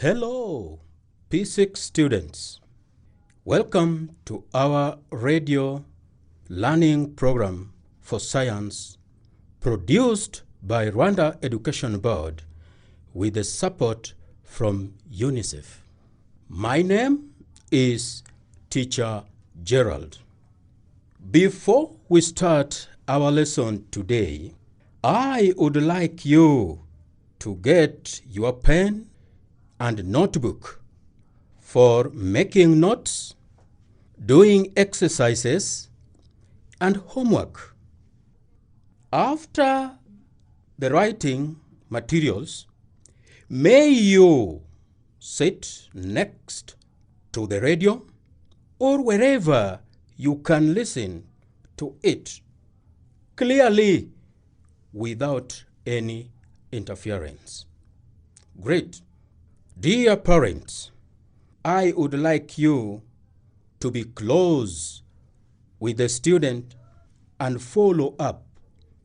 Hello, P6 students. Welcome to our radio learning program for science produced by Rwanda Education Board with the support from UNICEF. My name is Teacher Gerard. Before we start our lesson today, I would like you to get your pen and notebook for making notes, doing exercises, and homework. After the writing materials, may you sit next to the radio or wherever you can listen to it clearly without any interference. Great. Dear parents, I would like you to be close with the student and follow up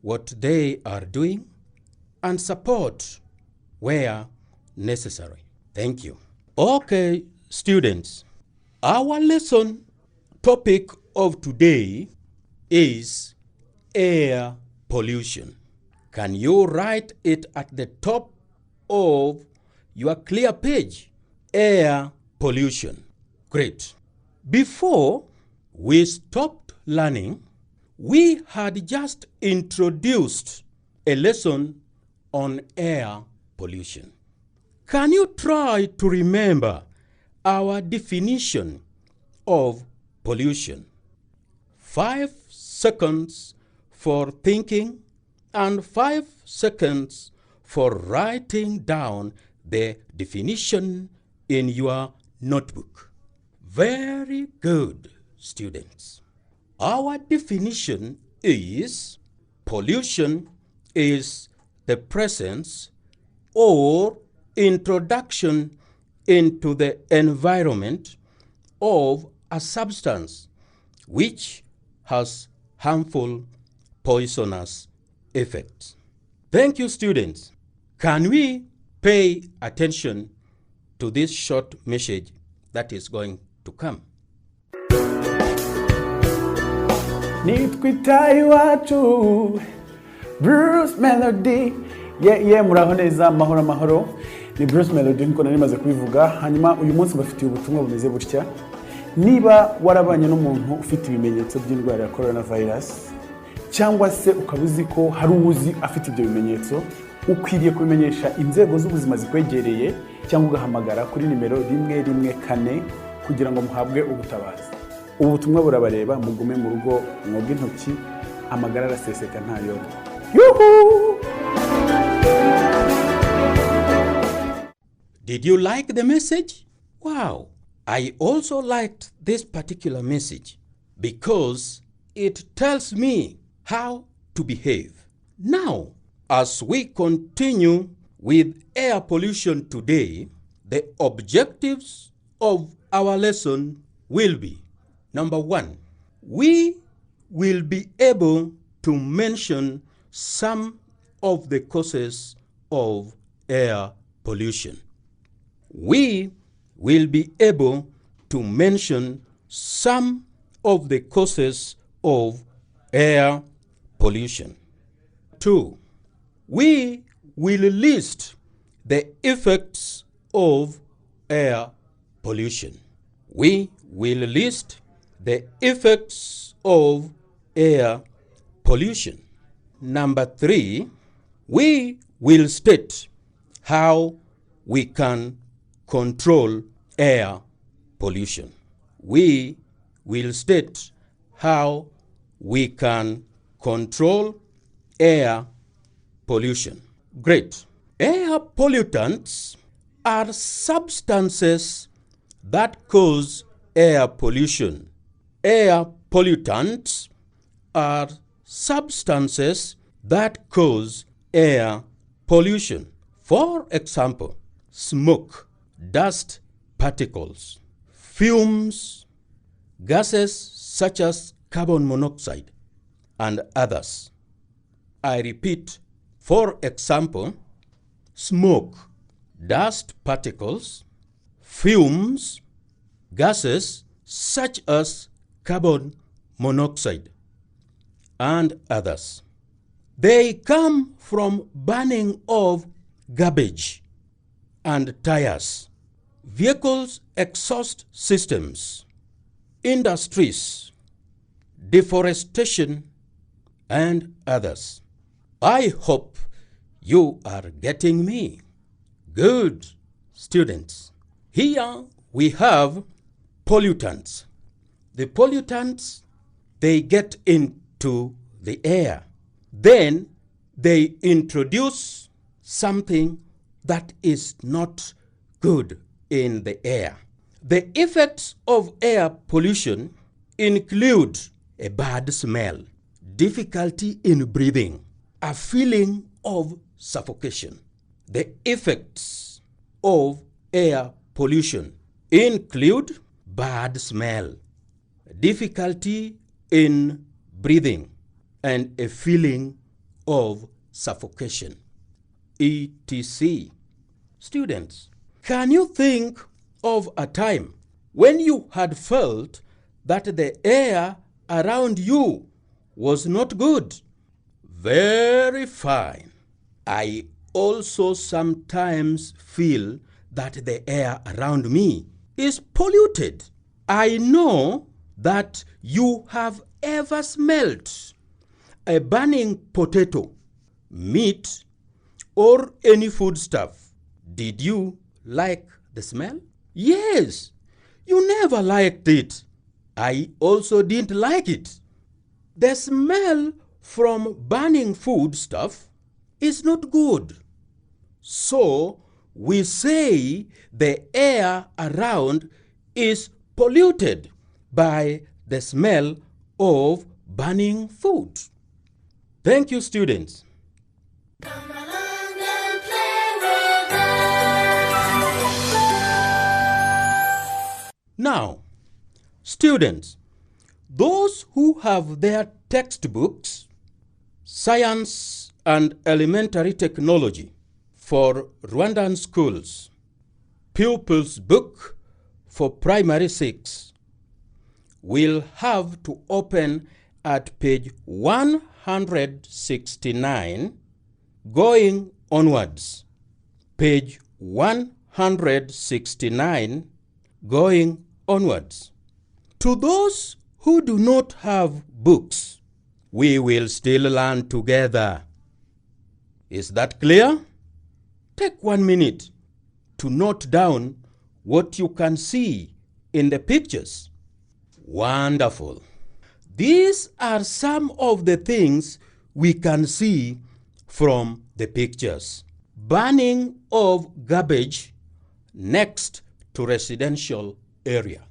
what they are doing and support where necessary. Thank you. Okay, students, our lesson topic of today is air pollution. Can you write it at the top of your clear page? Air pollution. Great. Before we stopped learning, we had just introduced a lesson on air pollution. Can you try to remember our definition of pollution? 5 seconds for thinking and 5 seconds for writing down the definition in your notebook. Very good, students. Our definition is pollution is the presence or introduction into the environment of a substance which has harmful, poisonous effects. Thank you, students. Can we pay attention to this short message that is going to come? Nitwitaye iwacu Bruce Melody muraho neza mahoro ni Bruce Melody nkuko nari maze kubivuga. Hanyuma uyu munsi bafitiye ubutumwa bumeze butya. Niba warabanye n'umuntu ufite ibimenyetso by'indwara ya coronavirus cyangwa se ukabuzi ko hari uwuzi afite ibyo bimenyetso, ukwiriye kubimenyesha inzego z'ubuzima zikwegereye cyangwa ugahamagara kuri nimero 114 kugira ngo muhabwe ubutabazi. Ubu butumwa burabareba, mugume mu rugo, mwoge intoki, amagara araseseka ntayo. Yuhu! Did you like the message? Wow! I also liked this particular message because it tells me how to behave. Now, as we continue with air pollution today, the objectives of our lesson will be: number 1, we will be able to mention some of the causes of air pollution. We will be able to mention some of the causes of air pollution. 2, we will list the effects of air pollution. We will list the effects of air pollution. Number 3, we will state how we can control air pollution. We will state how we can control air pollution. Great. Air pollutants are substances that cause air pollution. Air pollutants are substances that cause air pollution. For example, smoke, dust particles, fumes, gases such as carbon monoxide, and others. I repeat, for example, smoke, dust particles, fumes, gases such as carbon monoxide, and others. They come from burning of garbage and tires, vehicles' exhaust systems, industries, deforestation, and others. I hope you are getting me. Good, students. Here we have pollutants. The pollutants, they get into the air. Then they introduce something that is not good in the air. The effects of air pollution include a bad smell, difficulty in breathing, a feeling of suffocation. The effects of air pollution include bad smell, difficulty in breathing, and a feeling of suffocation, etc. Students, can you think of a time when you had felt that the air around you was not good? Very fine. I also sometimes feel that the air around me is polluted. I know that you have ever smelt a burning potato, meat, or any foodstuff. Did you like the smell? Yes, you never liked it. I also didn't like it. The smell from burning foodstuff is not good. So we say the air around is polluted by the smell of burning food. Thank you, students. Come along and play with us. Now, students, those who have their textbooks, Science and Elementary Technology for Rwandan Schools, Pupils Book for Primary 6, will have to open at page 169 going onwards. Page 169 going onwards. To those who do not have books, we will still learn together. Is that clear? Take 1 minute to note down what you can see in the pictures. Wonderful. These are some of the things we can see from the pictures. Burning of garbage next to residential area.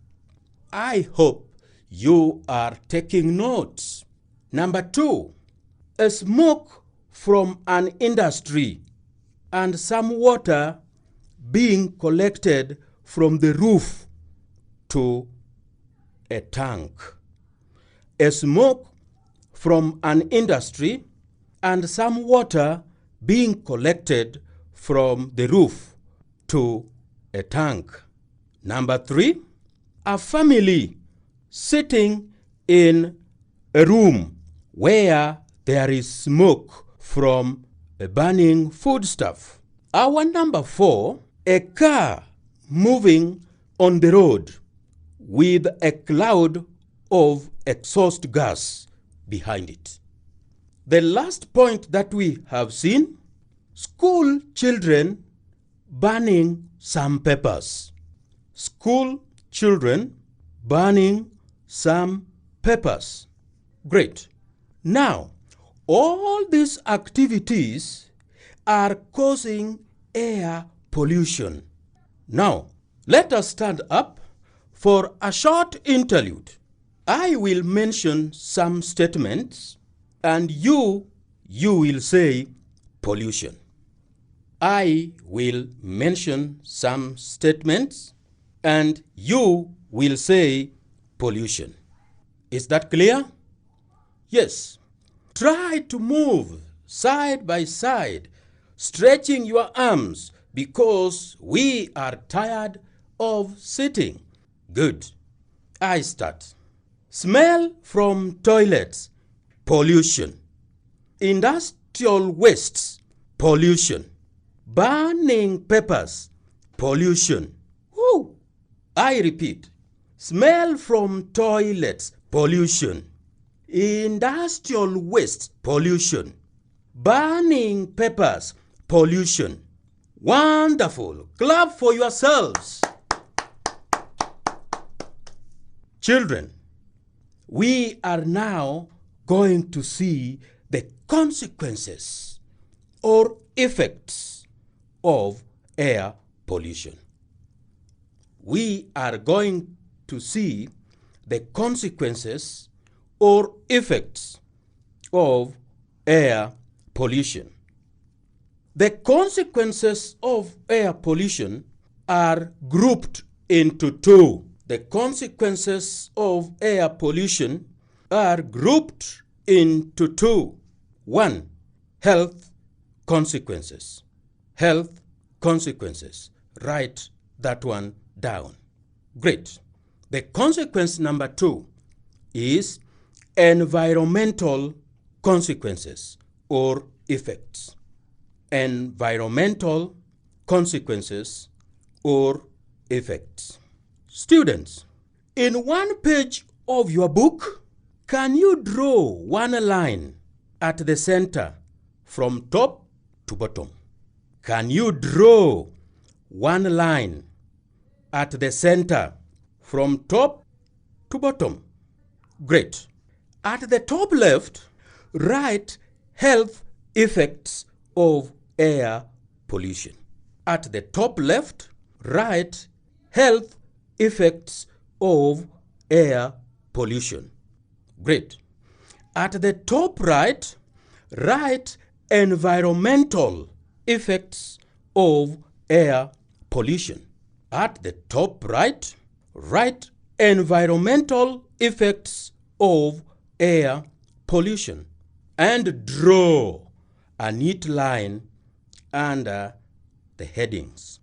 I hope you are taking notes. Number 2, a smoke from an industry and some water being collected from the roof to a tank. A smoke from an industry and some water being collected from the roof to a tank. Number 3, a family sitting in a room where there is smoke from a burning foodstuff. Our number 4, a car moving on the road with a cloud of exhaust gas behind it. The last point that we have seen, school children burning some papers. School children burning some papers. Great. Now, all these activities are causing air pollution. Now, let us stand up for a short interlude. I will mention some statements and you will say pollution. I will mention some statements and you will say pollution. Is that clear? Yes. Try to move side by side, stretching your arms because we are tired of sitting. Good. I start. Smell from toilets, pollution. Industrial wastes, pollution. Burning peppers, pollution. Woo! I repeat. Smell from toilets, pollution. Industrial waste, pollution. Burning peppers, pollution. Wonderful. Clap for yourselves. Children, we are now going to see the consequences or effects of air pollution. We are going to see the consequences or effects of air pollution. The consequences of air pollution are grouped into two. The consequences of air pollution are grouped into two. One, health consequences. Health consequences. Write that one down. Great. The consequence number two is environmental consequences or effects. Environmental consequences or effects. Students, in one page of your book, can you draw one line at the center from top to bottom? Can you draw one line at the center from top to bottom? Great. At the top left, write health effects of air pollution. At the top left, write health effects of air pollution. Great. At the top right, write environmental effects of air pollution. At the top right, write environmental effects of air pollution and draw a neat line under the headings.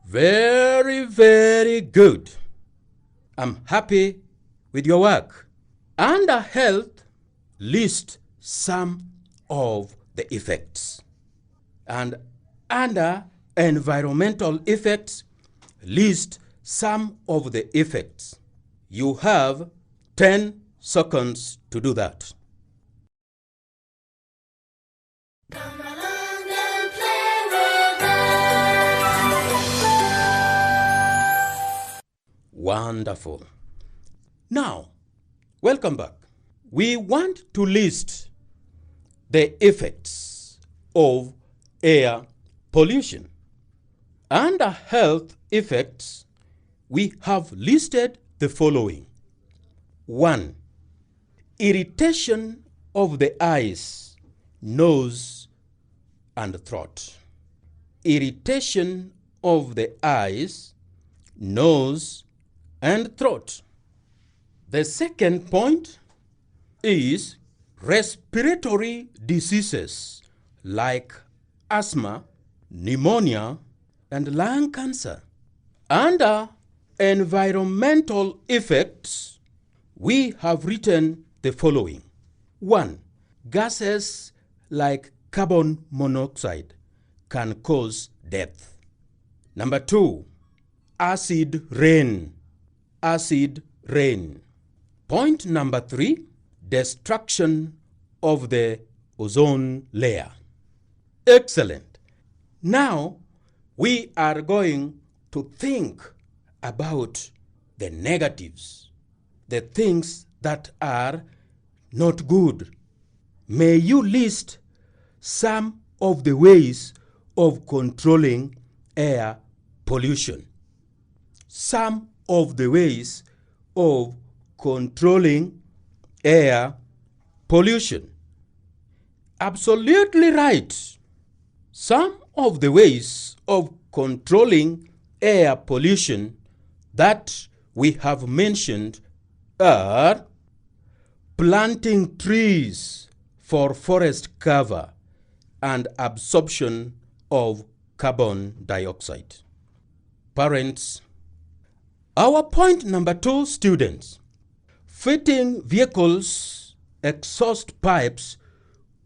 Very, very good. I'm happy with your work. Under health, list some of the effects. And under environmental effects, list some of the effects. You have 10 seconds to do that. Come along and play with us. Wonderful. Now, welcome back. We want to list the effects of air pollution. Under health effects, we have listed the following. 1. Irritation of the eyes, nose, and throat. Irritation of the eyes, nose, and throat. The second point is respiratory diseases like asthma, pneumonia, and lung cancer. Under environmental effects, we have written the following. 1. Gases like carbon monoxide can cause death. Number 2. Acid rain. Acid rain. Point number 3. Destruction of the ozone layer. Excellent. Now we are going to think about the negatives, the things that are not good. May you list some of the ways of controlling air pollution. Some of the ways of controlling air pollution. Absolutely right. Some of the ways of controlling air pollution that we have mentioned are planting trees for forest cover and absorption of carbon dioxide. Parents, Our point number 2, students. Fitting vehicles' exhaust pipes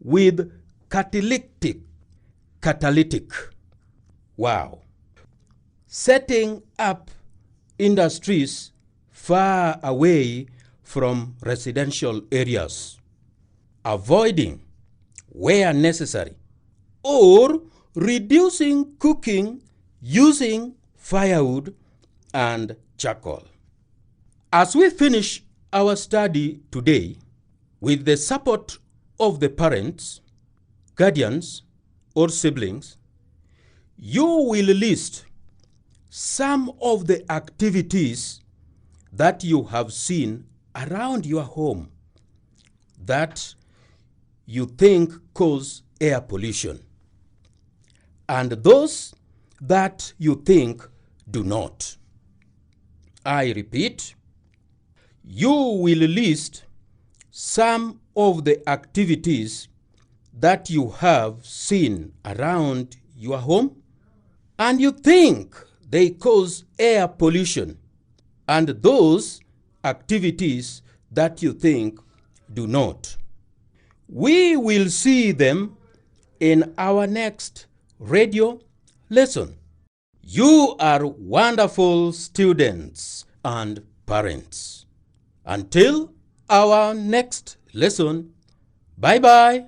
with catalytic. Wow. Setting up industries far away from residential areas. Avoiding where necessary, or reducing cooking using firewood and charcoal. As we finish our study today, with the support of the parents, guardians, or siblings, you will list some of the activities that you have seen around your home that you think cause air pollution, and those that you think do not. I repeat, you will list some of the activities that you have seen around your home and you think they cause air pollution, and those activities that you think do not. We will see them in our next radio lesson. You are wonderful students and parents. Until our next lesson, bye-bye.